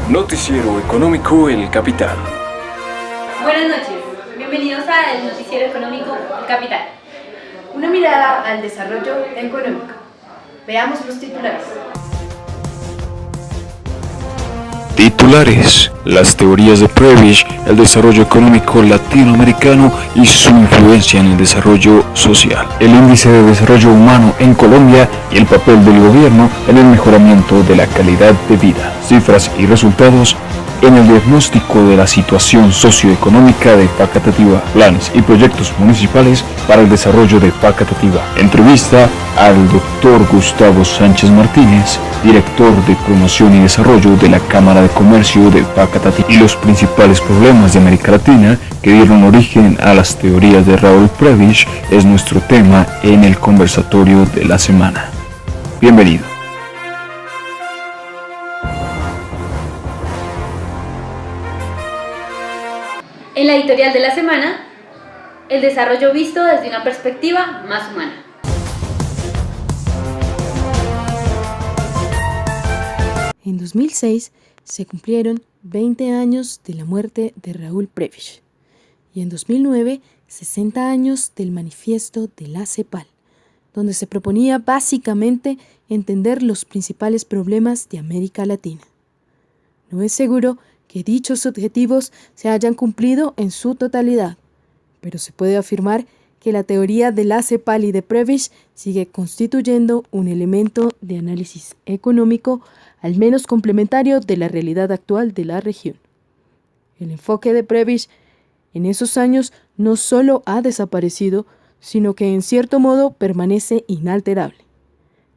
Noticiero Económico El Capital. Buenas noches, bienvenidos al Noticiero Económico El Capital. Una mirada al desarrollo económico. Veamos los titulares. Titulares: las teorías de Prebisch, el desarrollo económico latinoamericano y su influencia en el desarrollo social, el índice de desarrollo humano en Colombia y el papel del gobierno en el mejoramiento de la calidad de vida, cifras y resultados en el diagnóstico de la situación socioeconómica de Facatativá, planes y proyectos municipales para el desarrollo de Facatativá. Entrevista al Dr. Gustavo Sánchez Martínez, director de Promoción y Desarrollo de la Cámara de Comercio de Facatativá, y los principales problemas de América Latina que dieron origen a las teorías de Raúl Prebisch es nuestro tema en el conversatorio de la semana. Bienvenido. En la editorial de la semana, el desarrollo visto desde una perspectiva más humana. En 2006 se cumplieron 20 años de la muerte de Raúl Prebisch y en 2009 60 años del manifiesto de la CEPAL, donde se proponía básicamente entender los principales problemas de América Latina. No es seguro que dichos objetivos se hayan cumplido en su totalidad, pero se puede afirmar que la teoría de la CEPAL y de Prebisch sigue constituyendo un elemento de análisis económico al menos complementario de la realidad actual de la región. El enfoque de Prebisch en esos años no solo ha desaparecido, sino que en cierto modo permanece inalterable.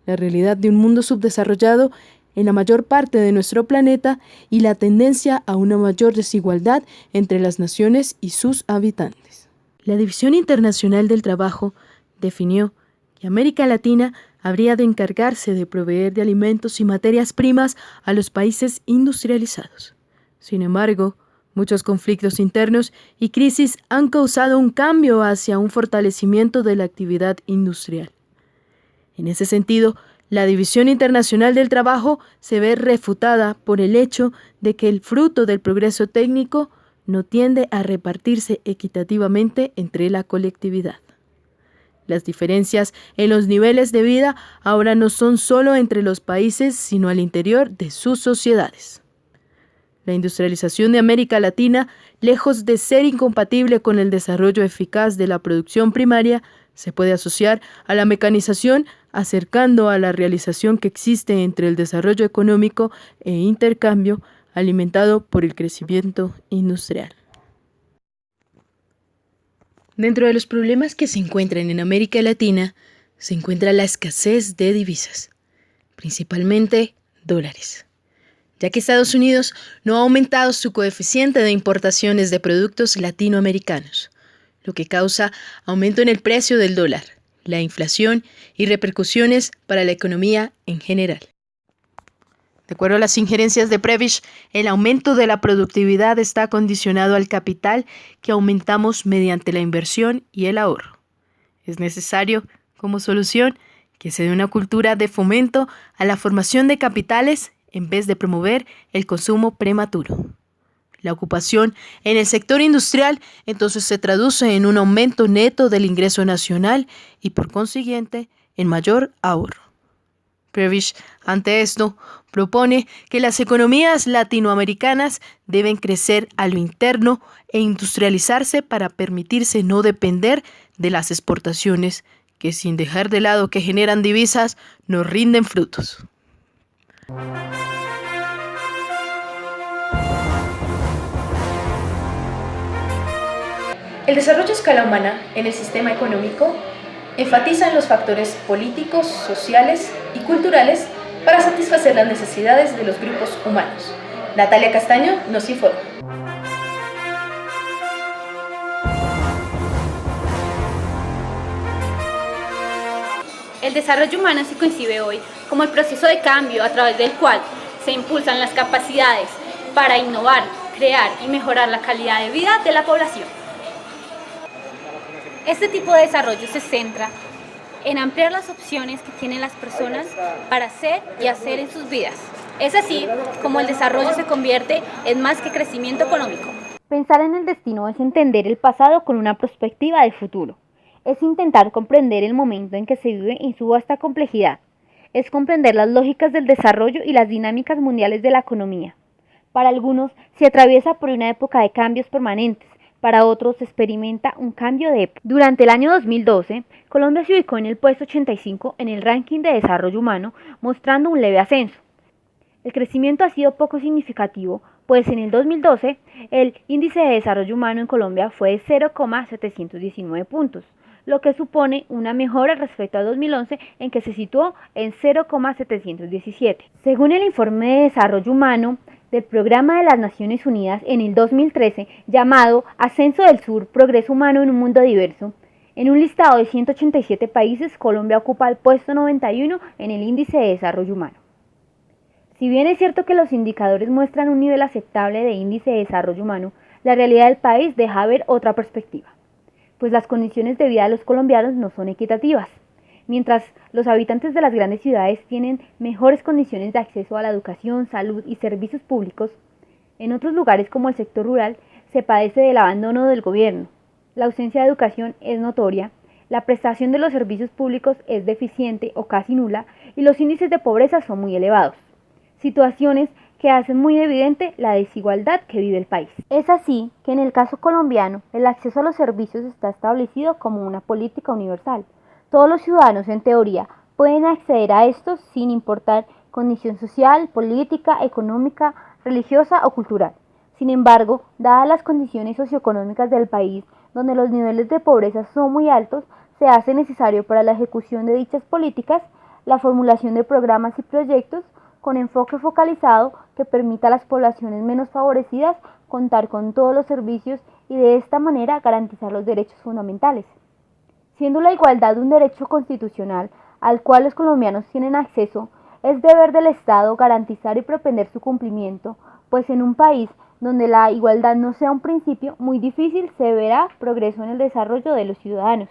La realidad de un mundo subdesarrollado en la mayor parte de nuestro planeta y la tendencia a una mayor desigualdad entre las naciones y sus habitantes. La División Internacional del Trabajo definió que América Latina habría de encargarse de proveer de alimentos y materias primas a los países industrializados. Sin embargo, muchos conflictos internos y crisis han causado un cambio hacia un fortalecimiento de la actividad industrial. En ese sentido, la División Internacional del Trabajo se ve refutada por el hecho de que el fruto del progreso técnico no tiende a repartirse equitativamente entre la colectividad. Las diferencias en los niveles de vida ahora no son solo entre los países, sino al interior de sus sociedades. La industrialización de América Latina, lejos de ser incompatible con el desarrollo eficaz de la producción primaria, se puede asociar a la mecanización, acercando a la realización que existe entre el desarrollo económico e intercambio alimentado por el crecimiento industrial. Dentro de los problemas que se encuentran en América Latina, se encuentra la escasez de divisas, principalmente dólares, ya que Estados Unidos no ha aumentado su coeficiente de importaciones de productos latinoamericanos, lo que causa aumento en el precio del dólar, la inflación y repercusiones para la economía en general. De acuerdo a las injerencias de Prebisch, el aumento de la productividad está condicionado al capital que aumentamos mediante la inversión y el ahorro. Es necesario, como solución, que se dé una cultura de fomento a la formación de capitales en vez de promover el consumo prematuro. La ocupación en el sector industrial entonces se traduce en un aumento neto del ingreso nacional y por consiguiente en mayor ahorro. Prebisch, ante esto, propone que las economías latinoamericanas deben crecer a lo interno e industrializarse para permitirse no depender de las exportaciones que, sin dejar de lado que generan divisas, nos rinden frutos. El desarrollo a escala humana en el sistema económico enfatiza en los factores políticos, sociales y culturales para satisfacer las necesidades de los grupos humanos. Natalia Castaño nos informa. El desarrollo humano se concibe hoy como el proceso de cambio a través del cual se impulsan las capacidades para innovar, crear y mejorar la calidad de vida de la población. Este tipo de desarrollo se centra en ampliar las opciones que tienen las personas para ser y hacer en sus vidas. Es así como el desarrollo se convierte en más que crecimiento económico. Pensar en el destino es entender el pasado con una perspectiva de futuro. Es intentar comprender el momento en que se vive en su vasta complejidad. Es comprender las lógicas del desarrollo y las dinámicas mundiales de la economía. Para algunos se atraviesa por una época de cambios permanentes, para otros se experimenta un cambio de época. Durante el año 2012, Colombia se ubicó en el puesto 85 en el ranking de desarrollo humano, mostrando un leve ascenso. El crecimiento ha sido poco significativo, pues en el 2012 el índice de desarrollo humano en Colombia fue de 0,719 puntos, lo que supone una mejora respecto a 2011 en que se situó en 0,717. Según el informe de desarrollo humano del Programa de las Naciones Unidas en el 2013 llamado Ascenso del Sur, Progreso Humano en un Mundo Diverso, en un listado de 187 países, Colombia ocupa el puesto 91 en el índice de desarrollo humano. Si bien es cierto que los indicadores muestran un nivel aceptable de índice de desarrollo humano, la realidad del país deja ver otra perspectiva, pues las condiciones de vida de los colombianos no son equitativas. Mientras los habitantes de las grandes ciudades tienen mejores condiciones de acceso a la educación, salud y servicios públicos, en otros lugares como el sector rural se padece del abandono del gobierno. La ausencia de educación es notoria, la prestación de los servicios públicos es deficiente o casi nula y los índices de pobreza son muy elevados. Situaciones que hacen muy evidente la desigualdad que vive el país. Es así que en el caso colombiano el acceso a los servicios está establecido como una política universal. Todos los ciudadanos, en teoría, pueden acceder a estos sin importar condición social, política, económica, religiosa o cultural. Sin embargo, dadas las condiciones socioeconómicas del país, donde los niveles de pobreza son muy altos, se hace necesario para la ejecución de dichas políticas la formulación de programas y proyectos con enfoque focalizado que permita a las poblaciones menos favorecidas contar con todos los servicios y de esta manera garantizar los derechos fundamentales. Siendo la igualdad un derecho constitucional al cual los colombianos tienen acceso, es deber del Estado garantizar y propender su cumplimiento, pues en un país donde la igualdad no sea un principio, muy difícil se verá progreso en el desarrollo de los ciudadanos.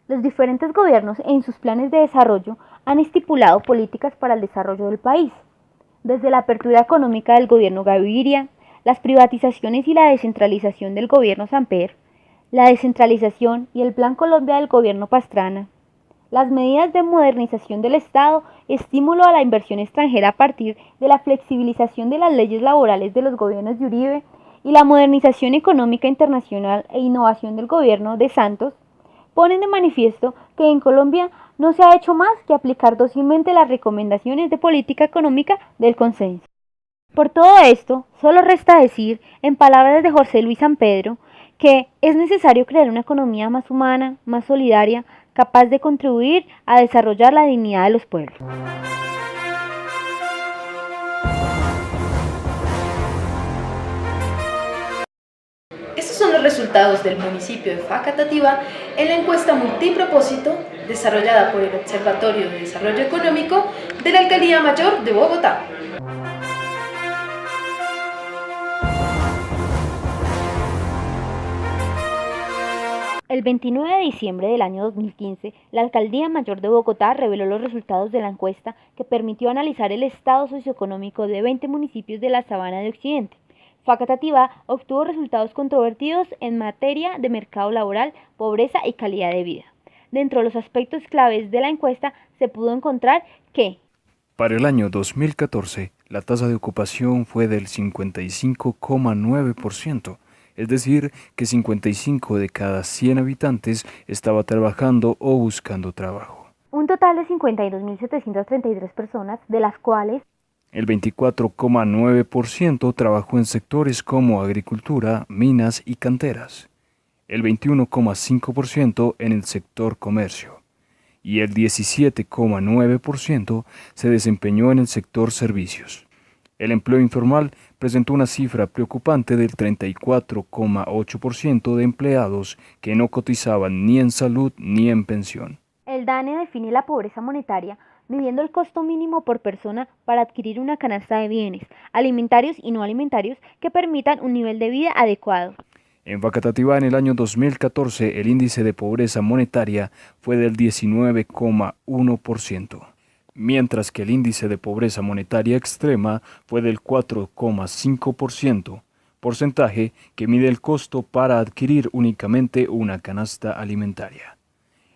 Los diferentes gobiernos en sus planes de desarrollo han estipulado políticas para el desarrollo del país, desde la apertura económica del gobierno Gaviria, las privatizaciones y la descentralización del gobierno Samper, la descentralización y el Plan Colombia del gobierno Pastrana, las medidas de modernización del Estado, estímulo a la inversión extranjera a partir de la flexibilización de las leyes laborales de los gobiernos de Uribe y la modernización económica internacional e innovación del gobierno de Santos, ponen de manifiesto que en Colombia no se ha hecho más que aplicar dócilmente las recomendaciones de política económica del consenso. Por todo esto, solo resta decir, en palabras de José Luis San Pedro, que es necesario crear una economía más humana, más solidaria, capaz de contribuir a desarrollar la dignidad de los pueblos. Estos son los resultados del municipio de Facatativá en la encuesta multipropósito desarrollada por el Observatorio de Desarrollo Económico de la Alcaldía Mayor de Bogotá. El 29 de diciembre del año 2015, la Alcaldía Mayor de Bogotá reveló los resultados de la encuesta que permitió analizar el estado socioeconómico de 20 municipios de la Sabana de Occidente. Facatativá obtuvo resultados controvertidos en materia de mercado laboral, pobreza y calidad de vida. Dentro de los aspectos claves de la encuesta se pudo encontrar que para el año 2014, la tasa de ocupación fue del 55,9%, es decir, que 55 de cada 100 habitantes estaba trabajando o buscando trabajo. Un total de 52.733 personas, de las cuales el 24,9% trabajó en sectores como agricultura, minas y canteras, el 21,5% en el sector comercio y el 17,9% se desempeñó en el sector servicios. El empleo informal presentó una cifra preocupante del 34,8% de empleados que no cotizaban ni en salud ni en pensión. El DANE define la pobreza monetaria midiendo el costo mínimo por persona para adquirir una canasta de bienes, alimentarios y no alimentarios, que permitan un nivel de vida adecuado. En Facatativá, en el año 2014, el índice de pobreza monetaria fue del 19,1%, mientras que el índice de pobreza monetaria extrema fue del 4,5%, porcentaje que mide el costo para adquirir únicamente una canasta alimentaria.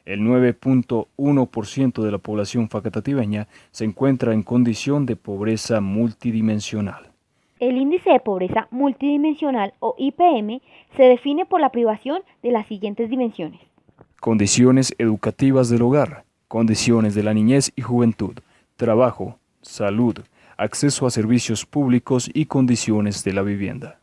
El 9,1% de la población facatativeña se encuentra en condición de pobreza multidimensional. El índice de pobreza multidimensional o IPM se define por la privación de las siguientes dimensiones: condiciones educativas del hogar, condiciones de la niñez y juventud, trabajo, salud, acceso a servicios públicos y condiciones de la vivienda.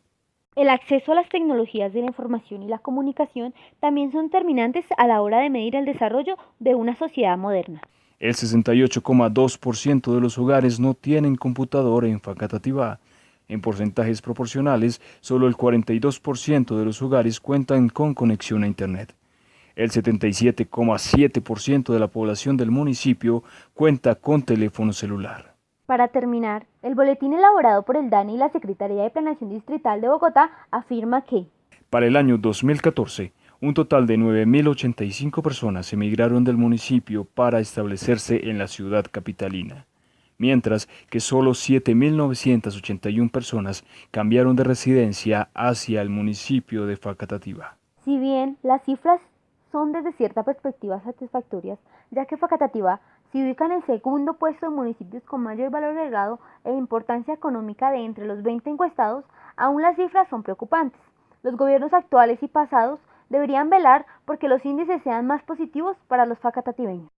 El acceso a las tecnologías de la información y la comunicación también son determinantes a la hora de medir el desarrollo de una sociedad moderna. El 68,2% de los hogares no tienen computadora en Facatativá. En porcentajes proporcionales, solo el 42% de los hogares cuentan con conexión a Internet. El 77,7% de la población del municipio cuenta con teléfono celular. Para terminar, el boletín elaborado por el DANE y la Secretaría de Planeación Distrital de Bogotá afirma que para el año 2014, un total de 9.085 personas emigraron del municipio para establecerse en la ciudad capitalina, mientras que solo 7.981 personas cambiaron de residencia hacia el municipio de Facatativá. si bien las cifras son desde cierta perspectiva satisfactorias, ya que Facatativá se ubica en el segundo puesto de municipios con mayor valor agregado e importancia económica de entre los 20 encuestados, aún las cifras son preocupantes. Los gobiernos actuales y pasados deberían velar porque los índices sean más positivos para los facatativeños.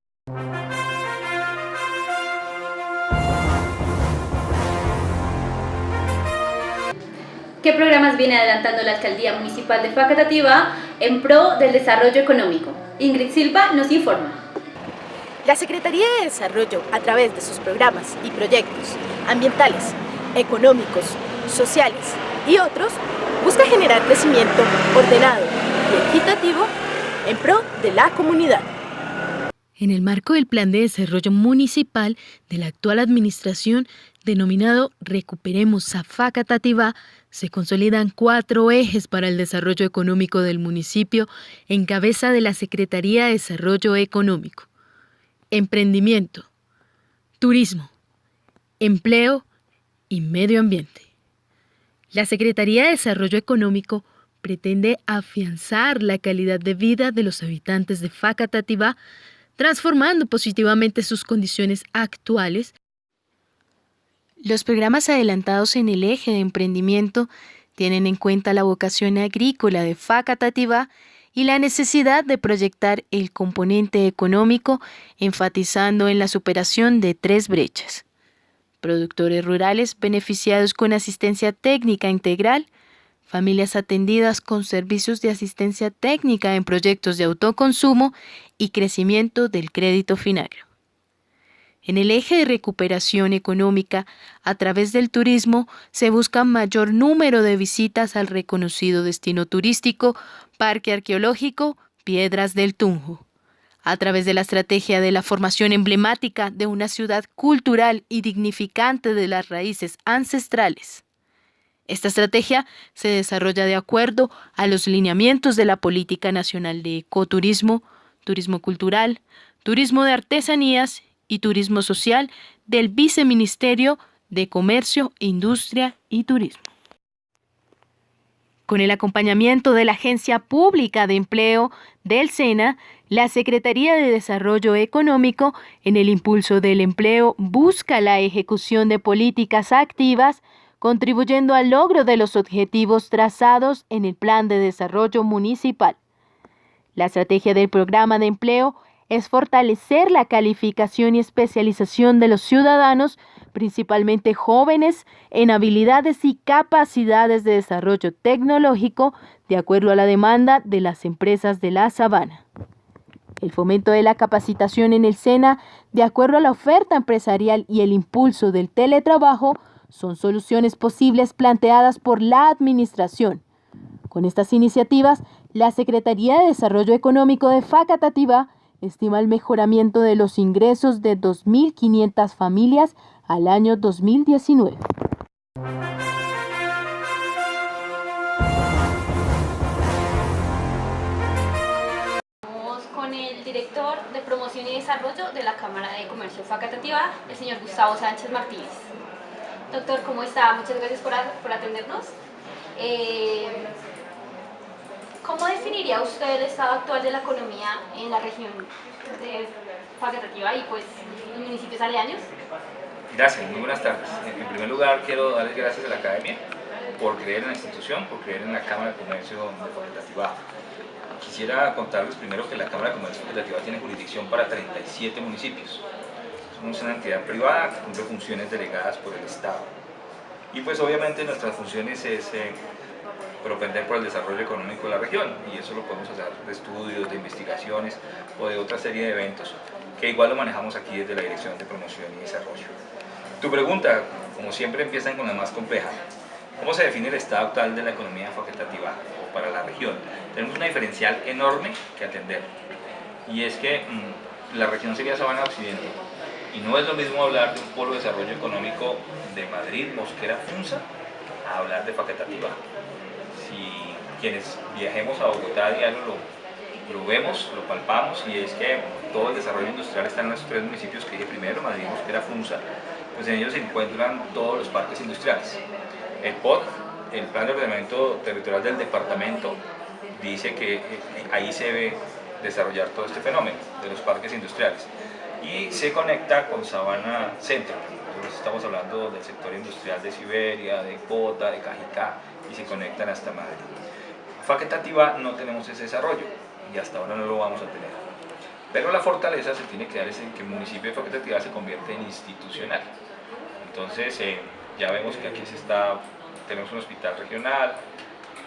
¿Qué programas viene adelantando la Alcaldía Municipal de Facatativá en pro del desarrollo económico? Ingrid Silva nos informa. La Secretaría de Desarrollo, a través de sus programas y proyectos ambientales, económicos, sociales y otros, busca generar crecimiento ordenado y equitativo en pro de la comunidad. En el marco del Plan de Desarrollo Municipal de la actual administración, denominado Recuperemos a Facatativá, se consolidan 4 ejes para el desarrollo económico del municipio en cabeza de la Secretaría de Desarrollo Económico: emprendimiento, turismo, empleo y medio ambiente. La Secretaría de Desarrollo Económico pretende afianzar la calidad de vida de los habitantes de Facatativá, transformando positivamente sus condiciones actuales. Los programas adelantados en el eje de emprendimiento tienen en cuenta la vocación agrícola de Facatativá y la necesidad de proyectar el componente económico, enfatizando en la superación de 3 brechas: productores rurales beneficiados con asistencia técnica integral, familias atendidas con servicios de asistencia técnica en proyectos de autoconsumo y crecimiento del crédito financiero. En el eje de recuperación económica, a través del turismo, se busca mayor número de visitas al reconocido destino turístico Parque Arqueológico Piedras del Tunjo. A través de la estrategia de la formación emblemática de una ciudad cultural y dignificante de las raíces ancestrales. Esta estrategia se desarrolla de acuerdo a los lineamientos de la Política Nacional de Ecoturismo, Turismo Cultural, Turismo de Artesanías y Turismo Social del Viceministerio de Comercio, Industria y Turismo. Con el acompañamiento de la Agencia Pública de Empleo del SENA, la Secretaría de Desarrollo Económico, en el impulso del empleo, busca la ejecución de políticas activas, contribuyendo al logro de los objetivos trazados en el Plan de Desarrollo Municipal. La estrategia del programa de empleo es fortalecer la calificación y especialización de los ciudadanos, principalmente jóvenes, en habilidades y capacidades de desarrollo tecnológico de acuerdo a la demanda de las empresas de la Sabana. El fomento de la capacitación en el SENA, de acuerdo a la oferta empresarial y el impulso del teletrabajo, son soluciones posibles planteadas por la Administración. Con estas iniciativas, la Secretaría de Desarrollo Económico de Facatativá estima el mejoramiento de los ingresos de 2.500 familias al año 2019. Promoción y Desarrollo de la Cámara de Comercio Facatativá, el señor Gustavo Sánchez Martínez. Doctor, ¿cómo está? Muchas gracias por atendernos. ¿Cómo definiría usted el estado actual de la economía en la región de Facatativá y pues los municipios aledaños? Gracias, muy buenas tardes. En primer lugar, quiero darles gracias a la Academia por creer en la institución, por creer en la Cámara de Comercio de Facatativá. Quisiera contarles primero que la Cámara de Comercio de Facatativá tiene jurisdicción para 37 municipios. Somos una entidad privada que cumple funciones delegadas por el Estado. Y pues obviamente nuestras funciones es propender por el desarrollo económico de la región, y eso lo podemos hacer de estudios, de investigaciones o de otra serie de eventos que igual lo manejamos aquí desde la Dirección de Promoción y Desarrollo. Tu pregunta, como siempre, empieza con la más compleja. ¿Cómo se define el estado actual de la economía facatativá o para la región? Tenemos una diferencial enorme que atender, y es que la región sería Sabana Occidente, y no es lo mismo hablar de un polo de desarrollo económico de Madrid, Mosquera, Funza, a hablar de Facatativá. Si quienes viajemos a Bogotá a diario lo vemos, lo palpamos, y es que todo el desarrollo industrial está en los tres municipios que dije primero, Madrid, Mosquera, Funza. Pues en ellos se encuentran todos los parques industriales. El POT, el Plan de Ordenamiento Territorial del Departamento, dice que ahí se debe desarrollar todo este fenómeno de los parques industriales, y se conecta con Sabana Centro. Entonces estamos hablando del sector industrial de Siberia, de Cota, de Cajicá, y se conectan hasta Madrid. Facatativá no tenemos ese desarrollo, y hasta ahora no lo vamos a tener. Pero la fortaleza se tiene que dar es en que el municipio de Facatativá se convierte en institucional. Entonces ya vemos que aquí tenemos un hospital regional,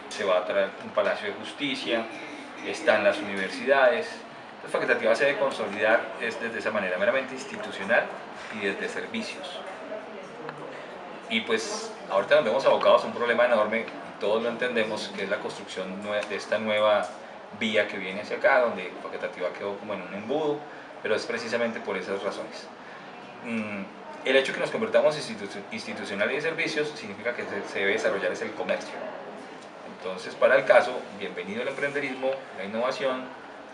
se va a traer un palacio de justicia, están las universidades. Entonces Facatativá se debe consolidar desde esa manera, meramente institucional y desde servicios. Y pues ahorita nos vemos abocados a un problema enorme, y todos lo entendemos, que es la construcción de esta nueva vía que viene hacia acá, donde Facatativá quedó como en un embudo, pero es precisamente por esas razones. El hecho de que nos convertamos institucional y de servicios significa que se debe desarrollar es el comercio. Entonces, para el caso, bienvenido el emprenderismo, la innovación,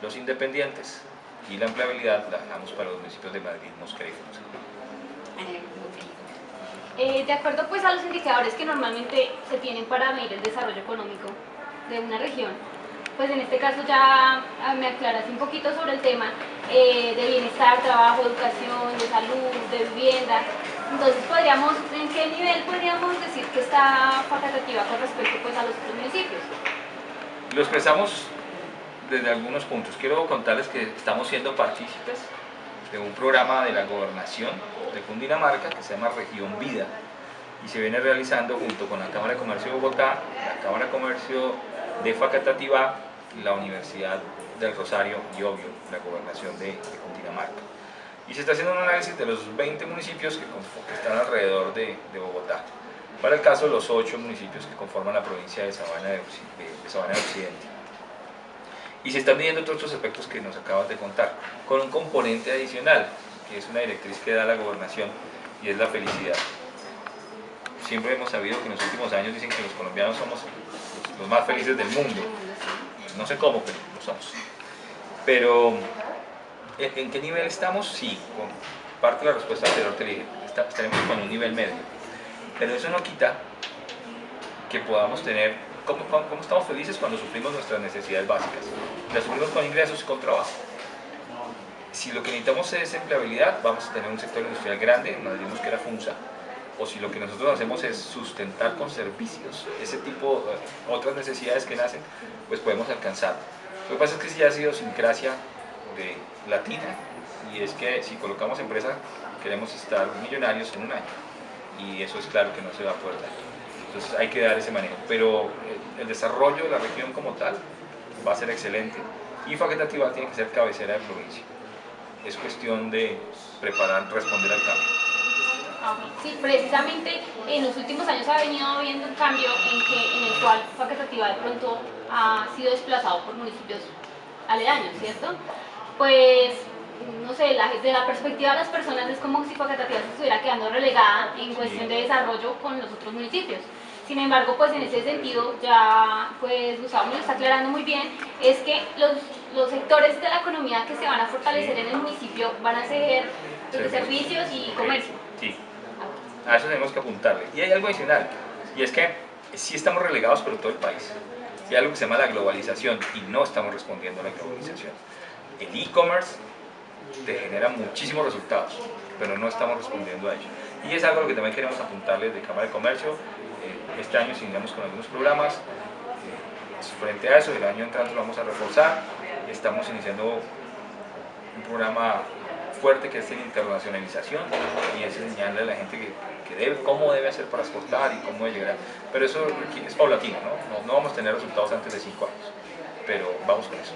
los independientes, y la empleabilidad la dejamos para los municipios de Madrid, Mosquera y Funza. De acuerdo pues a los indicadores que normalmente se tienen para medir el desarrollo económico de una región, pues en este caso ya me aclaras un poquito sobre el tema de bienestar, trabajo, educación, de salud, de vivienda. Entonces, ¿en qué nivel podríamos decir que está Facatativá con respecto pues a los otros municipios? Lo expresamos desde algunos puntos. Quiero contarles que estamos siendo partícipes de un programa de la Gobernación de Cundinamarca que se llama Región Vida, y se viene realizando junto con la Cámara de Comercio de Bogotá, la Cámara de Comercio de Facatativá, la Universidad del Rosario y obvio la Gobernación de Cundinamarca. Y se está haciendo un análisis de los 20 municipios que están alrededor de Bogotá. Para el caso, los 8 municipios que conforman la provincia de Sabana de Occidente. Y se están midiendo todos estos aspectos que nos acabas de contar, con un componente adicional, que es una directriz que da la gobernación, y es la felicidad. Siempre hemos sabido que en los últimos años dicen que los colombianos somos los más felices del mundo. No sé cómo, pero lo somos. Pero, ¿en qué nivel estamos? Sí, con parte de la respuesta anterior te dije, estaremos con un nivel medio. Pero eso no quita que podamos tener, ¿cómo estamos felices cuando suplimos nuestras necesidades básicas? Las suplimos con ingresos y con trabajo. Si lo que necesitamos es empleabilidad, vamos a tener un sector industrial grande, Madrid, Mosquera, Funza. O si lo que nosotros hacemos es sustentar con servicios ese tipo, otras necesidades que nacen, pues podemos alcanzar. Lo que pasa es que sí ha sido idiosincrasia de latina, y es que si colocamos empresa queremos estar millonarios en un año, y eso es claro que no se va a poder dar. Entonces hay que dar ese manejo, pero el desarrollo de la región como tal va a ser excelente, y Facatativá tiene que ser cabecera de provincia. Es cuestión de responder al cambio. Sí, precisamente en los últimos años ha venido habiendo un cambio en el cual Facatativá de pronto ha sido desplazado por municipios aledaños, ¿cierto? Pues, no sé, desde la perspectiva de las personas es como si Facatativá se estuviera quedando relegada en cuestión de desarrollo con los otros municipios. Sin embargo, pues en ese sentido, ya pues Gustavo me lo está aclarando muy bien, es que los los sectores de la economía que se van a fortalecer en el municipio van a ser los de servicios y comercio. Sí, a eso tenemos que apuntarle. Y hay algo adicional, y es que sí estamos relegados por todo el país. Y hay algo que se llama la globalización y no estamos respondiendo a la globalización. El e-commerce te genera muchísimos resultados, pero no estamos respondiendo a ello. Y es algo a lo que también queremos apuntarles de Cámara de Comercio. Este año iniciamos con algunos programas. Frente a eso, el año entrante lo vamos a reforzar. Estamos iniciando un programa fuerte que es en internacionalización y es enseñarle a la gente cómo debe hacer para exportar y cómo debe llegar. Pero eso es paulatino, ¿no? No vamos a tener resultados antes de 5 años, pero vamos con eso.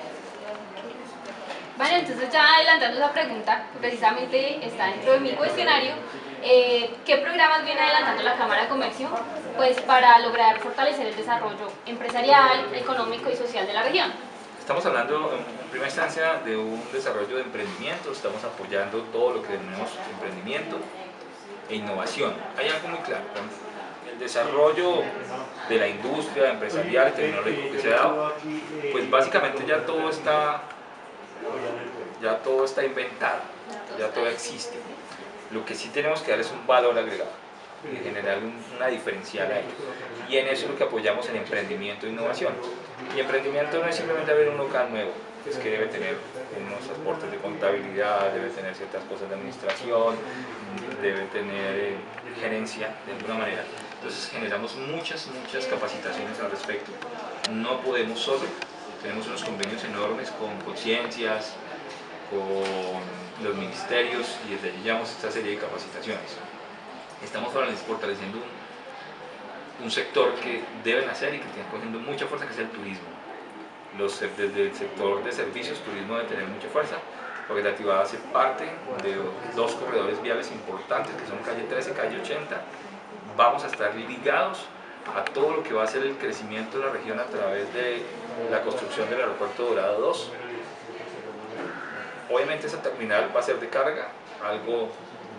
Bueno, entonces ya adelantando esa pregunta, precisamente está dentro de mi cuestionario, ¿qué programas viene adelantando la Cámara de Comercio pues, para lograr fortalecer el desarrollo empresarial, económico y social de la región? Estamos hablando en primera instancia de un desarrollo de emprendimiento, estamos apoyando todo lo que tenemos emprendimiento e innovación. Hay algo muy claro, el desarrollo de la industria empresarial y tecnológico que se ha dado, pues básicamente ya todo está inventado, ya todo existe. Lo que sí tenemos que dar es un valor agregado y generar una diferencial a ello. Y en eso es lo que apoyamos en emprendimiento e innovación. Y emprendimiento no es simplemente abrir un local nuevo, es que debe tener unos aportes de contabilidad, debe tener ciertas cosas de administración, debe tener gerencia de alguna manera. Entonces generamos muchas capacitaciones al respecto. No podemos solo, tenemos unos convenios enormes con conciencias, con los ministerios y desde allí llevamos esta serie de capacitaciones. Estamos fortaleciendo un sector que debe nacer y que está cogiendo mucha fuerza, que es el turismo. Desde el sector de servicios, turismo debe tener mucha fuerza, porque la actividad hace parte de 2 corredores viales importantes, que son calle 13 y calle 80. Vamos a estar ligados a todo lo que va a ser el crecimiento de la región a través de la construcción del aeropuerto Dorado 2. Obviamente esa terminal va a ser de carga, algo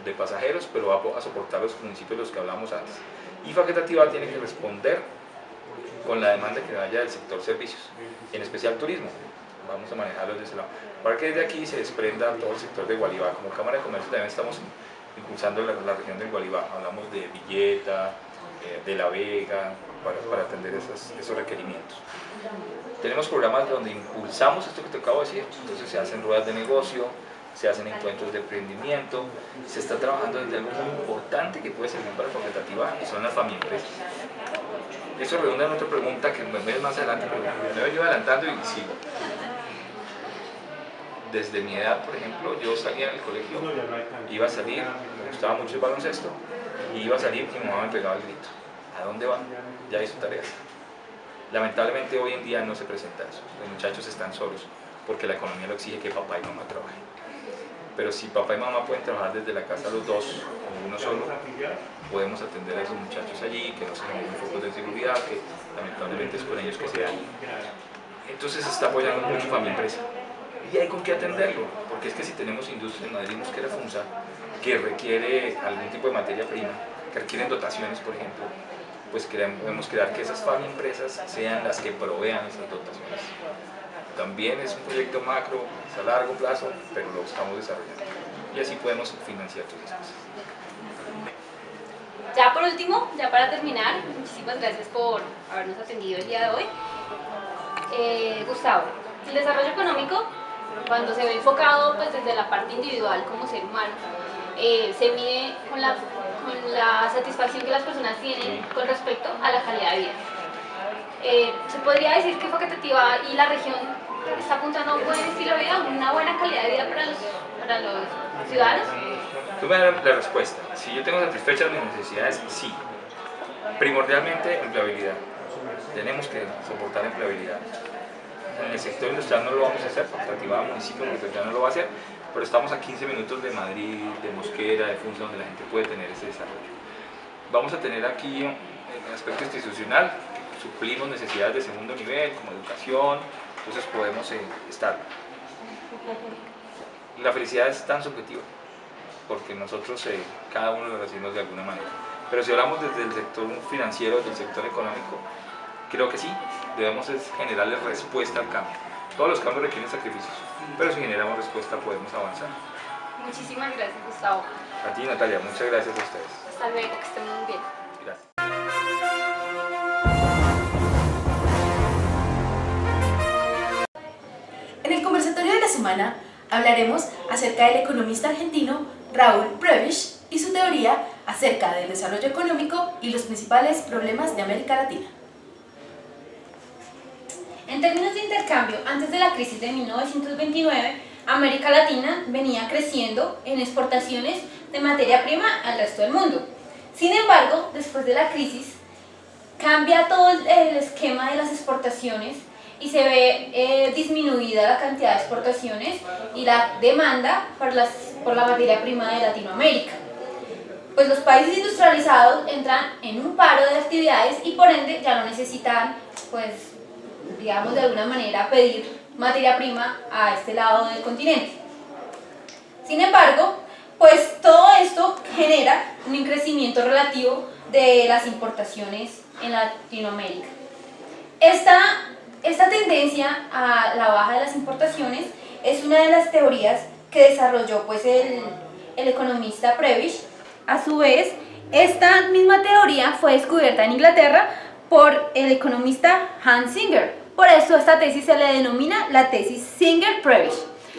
de pasajeros, pero va a soportar los municipios de los que hablamos antes. Y Facultativa tiene que responder con la demanda que vaya del sector servicios, en especial turismo. Vamos a manejarlo desde ese lado. Para que desde aquí se desprenda todo el sector de Gualibá. Como Cámara de Comercio también estamos impulsando la región del Gualibá. Hablamos de Villeta, de La Vega, para atender esos requerimientos. Tenemos programas donde impulsamos esto que te acabo de decir, entonces se hacen ruedas de negocio, se hacen encuentros de emprendimiento, se está trabajando desde algo muy importante que puede servir para Facultativa y son las familias. Eso redunda en otra pregunta que me voy más adelante, pero me voy yo adelantando y sigo. Desde mi edad, por ejemplo, yo salía del colegio, iba a salir, me gustaba mucho el baloncesto, y iba a salir y mi mamá me pegaba el grito. ¿A dónde va? Ya hizo tareas. Lamentablemente hoy en día no se presenta eso. Los muchachos están solos porque la economía lo exige que papá y mamá trabajen. Pero si papá y mamá pueden trabajar desde la casa los dos o uno solo, podemos atender a esos muchachos allí, que no se generen focos de inseguridad, que lamentablemente es con ellos que se dan. Entonces se está apoyando mucho Familia Empresa. Y hay con qué atenderlo, porque es que si tenemos industria en Madrid, Mosquera, Funza, que requiere algún tipo de materia prima, que requieren dotaciones, por ejemplo, pues podemos crear que esas Familia Empresas sean las que provean esas dotaciones. También es un proyecto macro, es a largo plazo, pero lo estamos desarrollando. Y así podemos financiar todas esas cosas. Ya por último, ya para terminar, muchísimas gracias por habernos atendido el día de hoy. Gustavo, el desarrollo económico, cuando se ve enfocado pues, desde la parte individual como ser humano, se mide con la satisfacción que las personas tienen con respecto a la calidad de vida. Se podría decir que Facultativa y la región está apuntando a un buen estilo de vida, una buena calidad de vida para los ciudadanos. Tú me das la respuesta. Si yo tengo satisfechas mis necesidades, sí. Primordialmente, empleabilidad. Tenemos que soportar empleabilidad. En el sector industrial no lo vamos a hacer, Facultativa, municipio metropolitano no lo va a hacer, pero estamos a 15 minutos de Madrid, de Mosquera, de Funza, donde la gente puede tener ese desarrollo. Vamos a tener aquí el aspecto institucional, suplimos necesidades de segundo nivel, como educación, entonces podemos estar. La felicidad es tan subjetiva, porque nosotros cada uno lo recibimos de alguna manera. Pero si hablamos desde el sector financiero, desde el sector económico, creo que sí, debemos generarle respuesta al cambio. Todos los cambios requieren sacrificios, pero si generamos respuesta podemos avanzar. Muchísimas gracias, Gustavo. A ti, Natalia, muchas gracias a ustedes. Hasta luego, que estén muy bien. Gracias. En el conversatorio de la semana hablaremos acerca del economista argentino Raúl Prebisch y su teoría acerca del desarrollo económico y los principales problemas de América Latina. En términos de intercambio, antes de la crisis de 1929, América Latina venía creciendo en exportaciones de materia prima al resto del mundo. Sin embargo, después de la crisis, cambia todo el esquema de las exportaciones y se ve disminuida la cantidad de exportaciones y la demanda por la materia prima de Latinoamérica. Pues los países industrializados entran en un paro de actividades y por ende ya no necesitan, pues, digamos de alguna manera, pedir materia prima a este lado del continente. Sin embargo, pues todo esto genera un crecimiento relativo de las importaciones en Latinoamérica. Esta tendencia a la baja de las importaciones es una de las teorías que desarrolló pues el economista Prebisch. A su vez, esta misma teoría fue descubierta en Inglaterra por el economista Hans Singer. Por eso esta tesis se le denomina la tesis Singer-Prebisch,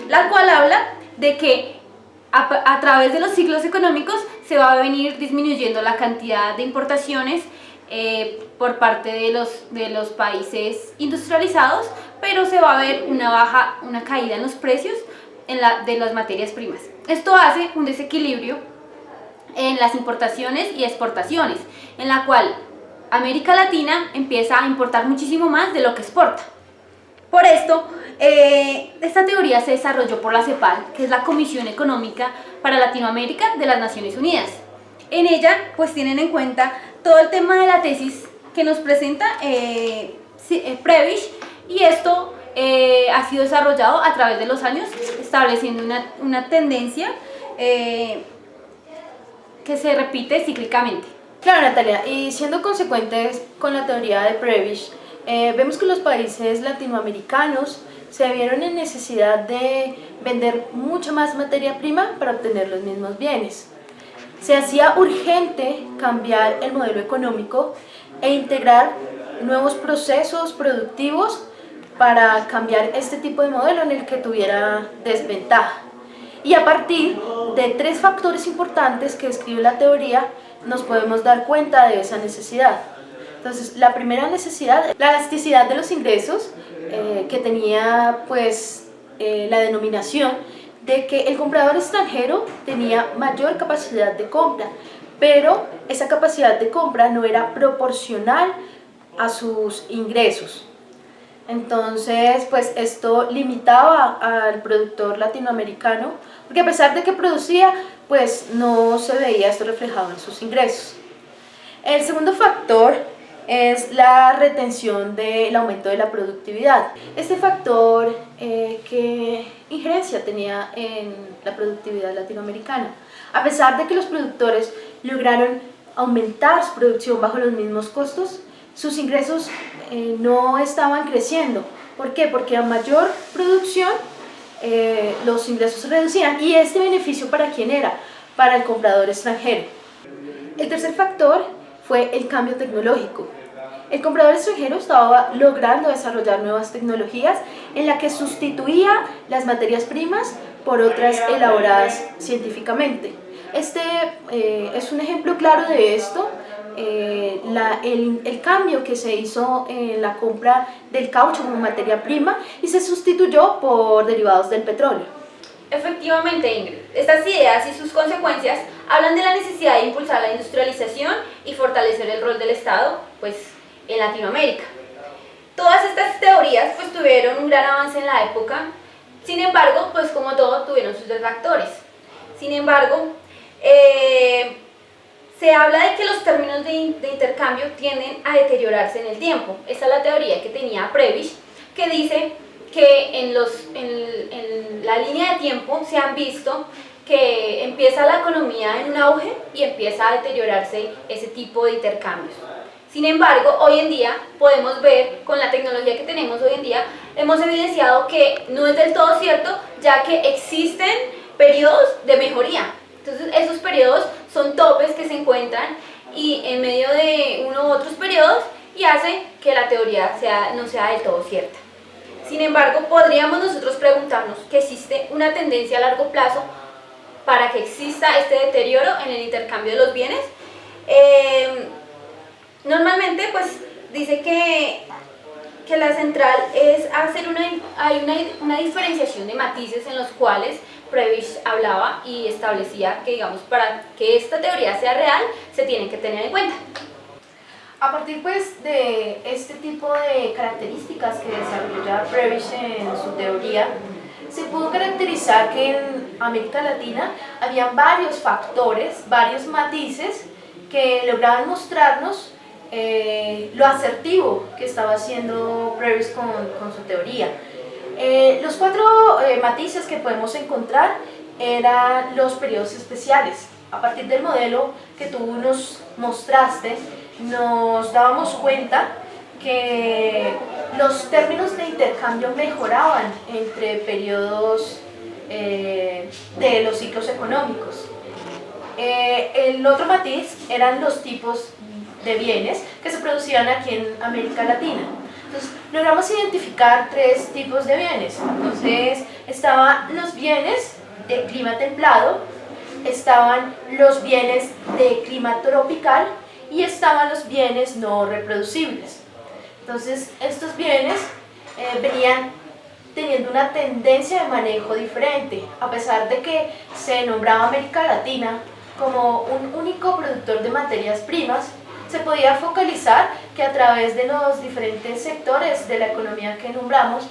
la cual habla de que a través de los ciclos económicos se va a venir disminuyendo la cantidad de importaciones por parte de los países industrializados, pero se va a ver una caída en los precios de las materias primas. Esto hace un desequilibrio en las importaciones y exportaciones, en la cual América Latina empieza a importar muchísimo más de lo que exporta. Por esto, esta teoría se desarrolló por la CEPAL, que es la Comisión Económica para Latinoamérica de las Naciones Unidas. En ella, pues tienen en cuenta todo el tema de la tesis que nos presenta Prebisch, y esto ha sido desarrollado a través de los años, estableciendo una tendencia que se repite cíclicamente. Claro, Natalia, y siendo consecuentes con la teoría de Prebisch, vemos que los países latinoamericanos se vieron en necesidad de vender mucha más materia prima para obtener los mismos bienes. Se hacía urgente cambiar el modelo económico e integrar nuevos procesos productivos para cambiar este tipo de modelo en el que tuviera desventaja. Y a partir de 3 factores importantes que describe la teoría, nos podemos dar cuenta de esa necesidad. Entonces, la primera necesidad, la elasticidad de los ingresos, que tenía pues la denominación de que el comprador extranjero tenía mayor capacidad de compra, pero esa capacidad de compra no era proporcional a sus ingresos. Entonces, pues esto limitaba al productor latinoamericano, porque a pesar de que producía, pues no se veía esto reflejado en sus ingresos. El segundo factor es la retención del aumento de la productividad. Este factor, ¿qué injerencia tenía en la productividad latinoamericana? A pesar de que los productores lograron aumentar su producción bajo los mismos costos, sus ingresos no estaban creciendo. ¿Por qué? Porque a mayor producción los ingresos se reducían. ¿Y este beneficio para quién era? Para el comprador extranjero. El tercer factor fue el cambio tecnológico. El comprador extranjero estaba logrando desarrollar nuevas tecnologías en la que sustituía las materias primas por otras elaboradas científicamente. Este es un ejemplo claro de esto. El cambio que se hizo en la compra del caucho como materia prima y se sustituyó por derivados del petróleo. Efectivamente, Ingrid, estas ideas y sus consecuencias hablan de la necesidad de impulsar la industrialización y fortalecer el rol del Estado pues, en Latinoamérica. Todas estas teorías pues, tuvieron un gran avance en la época, sin embargo, pues como todo, tuvieron sus detractores. Sin embargo, se habla de que los términos de intercambio tienden a deteriorarse en el tiempo. Esta es la teoría que tenía Prebisch, que dice que en la línea de tiempo se han visto que empieza la economía en un auge y empieza a deteriorarse ese tipo de intercambios. Sin embargo, hoy en día podemos ver, con la tecnología que tenemos hoy en día, hemos evidenciado que no es del todo cierto, ya que existen periodos de mejoría. Entonces, esos periodos son topes que se encuentran y en medio de uno u otros periodos y hacen que la teoría no sea del todo cierta. Sin embargo, podríamos nosotros preguntarnos que existe una tendencia a largo plazo para que exista este deterioro en el intercambio de los bienes. Normalmente, pues, dice que la central es hacer una diferenciación de matices en los cuales Prebisch hablaba y establecía que, digamos, para que esta teoría sea real, se tienen que tener en cuenta. A partir pues de este tipo de características que desarrolla Prebisch en su teoría, se pudo caracterizar que en América Latina había varios factores, varios matices que lograban mostrarnos lo asertivo que estaba haciendo Prebisch con su teoría. Los cuatro matices que podemos encontrar eran los periodos especiales. A partir del modelo que tú nos mostraste, nos dábamos cuenta que los términos de intercambio mejoraban entre periodos de los ciclos económicos. El otro matiz eran los tipos de bienes que se producían aquí en América Latina. Entonces, logramos identificar tres tipos de bienes. Entonces, estaban los bienes de clima templado, estaban los bienes de clima tropical y estaban los bienes no reproducibles. Entonces, estos bienes venían teniendo una tendencia de manejo diferente, a pesar de que se nombraba América Latina como un único productor de materias primas. Se podía focalizar que a través de los diferentes sectores de la economía que nombramos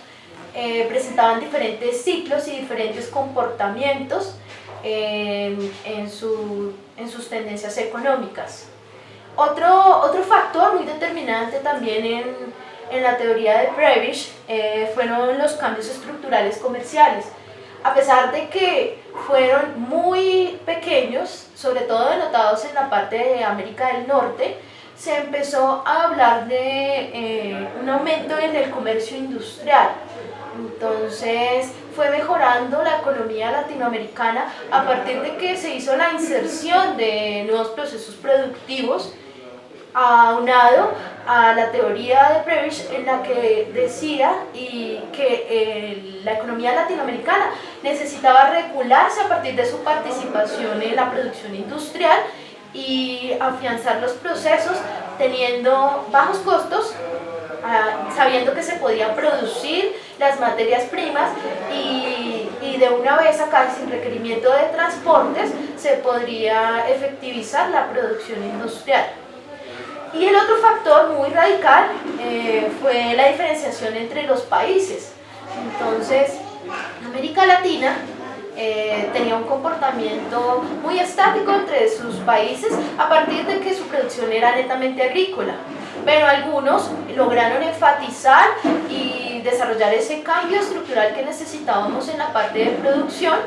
presentaban diferentes ciclos y diferentes comportamientos en sus tendencias económicas. Otro factor muy determinante también en la teoría de Prebisch fueron los cambios estructurales comerciales. A pesar de que fueron muy pequeños, sobre todo denotados en la parte de América del Norte, se empezó a hablar de un aumento en el comercio industrial. Entonces fue mejorando la economía latinoamericana a partir de que se hizo la inserción de nuevos procesos productivos, aunado a la teoría de Prebisch, en la que decía que la economía latinoamericana necesitaba regularse a partir de su participación en la producción industrial y afianzar los procesos teniendo bajos costos, sabiendo que se podían producir las materias primas y de una vez acá, sin requerimiento de transportes, se podría efectivizar la producción industrial. Y el otro factor muy radical fue la diferenciación entre los países. Entonces, América Latina tenía un comportamiento muy estático entre sus países a partir de que su producción era netamente agrícola, pero algunos lograron enfatizar y desarrollar ese cambio estructural que necesitábamos en la parte de producción,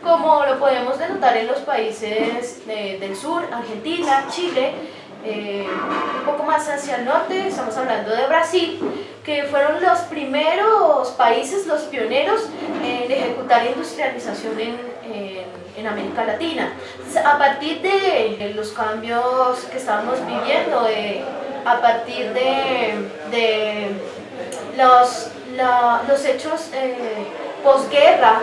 como lo podemos denotar en los países del sur, Argentina, Chile, un poco más hacia el norte, estamos hablando de Brasil, que fueron los primeros países, los pioneros en ejecutar industrialización en América Latina. A partir de los cambios que estábamos viviendo, a partir de los hechos posguerra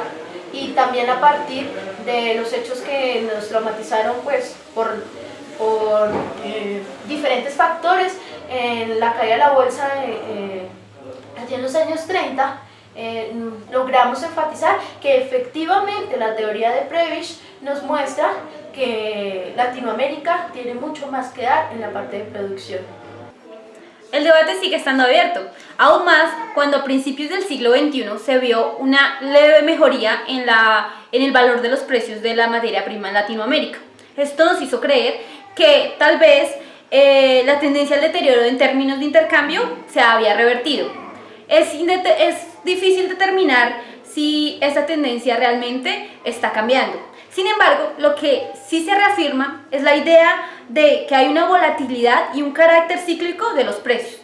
y también a partir de los hechos que nos traumatizaron pues, por diferentes factores en la caída de la bolsa allí en los años 30, logramos enfatizar que efectivamente la teoría de Prebisch nos muestra que Latinoamérica tiene mucho más que dar en la parte de producción. El debate sigue estando abierto, aún más cuando a principios del siglo XXI se vio una leve mejoría en el valor de los precios de la materia prima en Latinoamérica. Esto nos hizo creer que tal vez la tendencia al deterioro en términos de intercambio se había revertido. Es difícil determinar si esta tendencia realmente está cambiando. Sin embargo, lo que sí se reafirma es la idea de que hay una volatilidad y un carácter cíclico de los precios.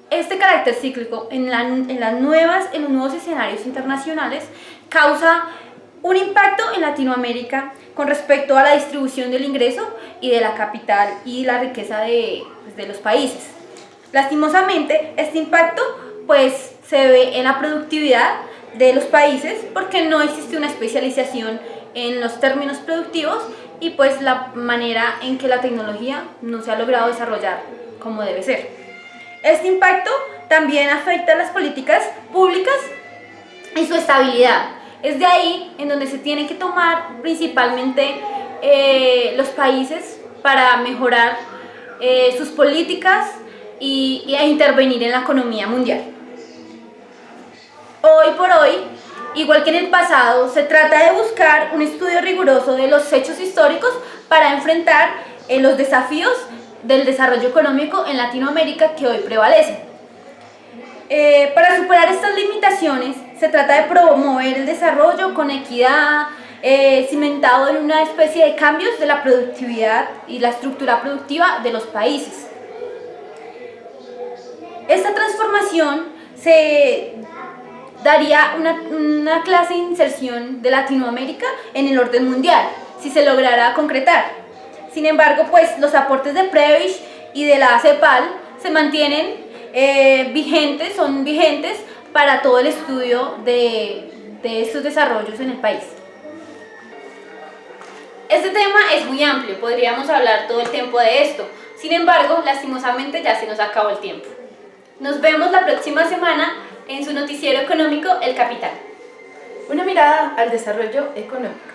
Este carácter cíclico en los nuevos escenarios internacionales causa un impacto en Latinoamérica con respecto a la distribución del ingreso y de la capital y la riqueza de los países. Lastimosamente, este impacto pues se ve en la productividad de los países porque no existe una especialización en los términos productivos y pues la manera en que la tecnología no se ha logrado desarrollar como debe ser. Este impacto también afecta a las políticas públicas y su estabilidad. Es de ahí en donde se tienen que tomar principalmente los países para mejorar sus políticas e intervenir en la economía mundial. Hoy por hoy, igual que en el pasado, se trata de buscar un estudio riguroso de los hechos históricos para enfrentar los desafíos del desarrollo económico en Latinoamérica que hoy prevalecen. Para superar estas limitaciones, se trata de promover el desarrollo con equidad, cimentado en una especie de cambios de la productividad y la estructura productiva de los países. Esta transformación se daría una clase de inserción de Latinoamérica en el orden mundial, si se lograra concretar. Sin embargo, pues los aportes de Prebisch y de la CEPAL se mantienen son vigentes para todo el estudio de estos desarrollos en el país. Este tema es muy amplio, podríamos hablar todo el tiempo de esto. Sin embargo, lastimosamente ya se nos acabó el tiempo. Nos vemos la próxima semana en su noticiero económico El Capital. Una mirada al desarrollo económico.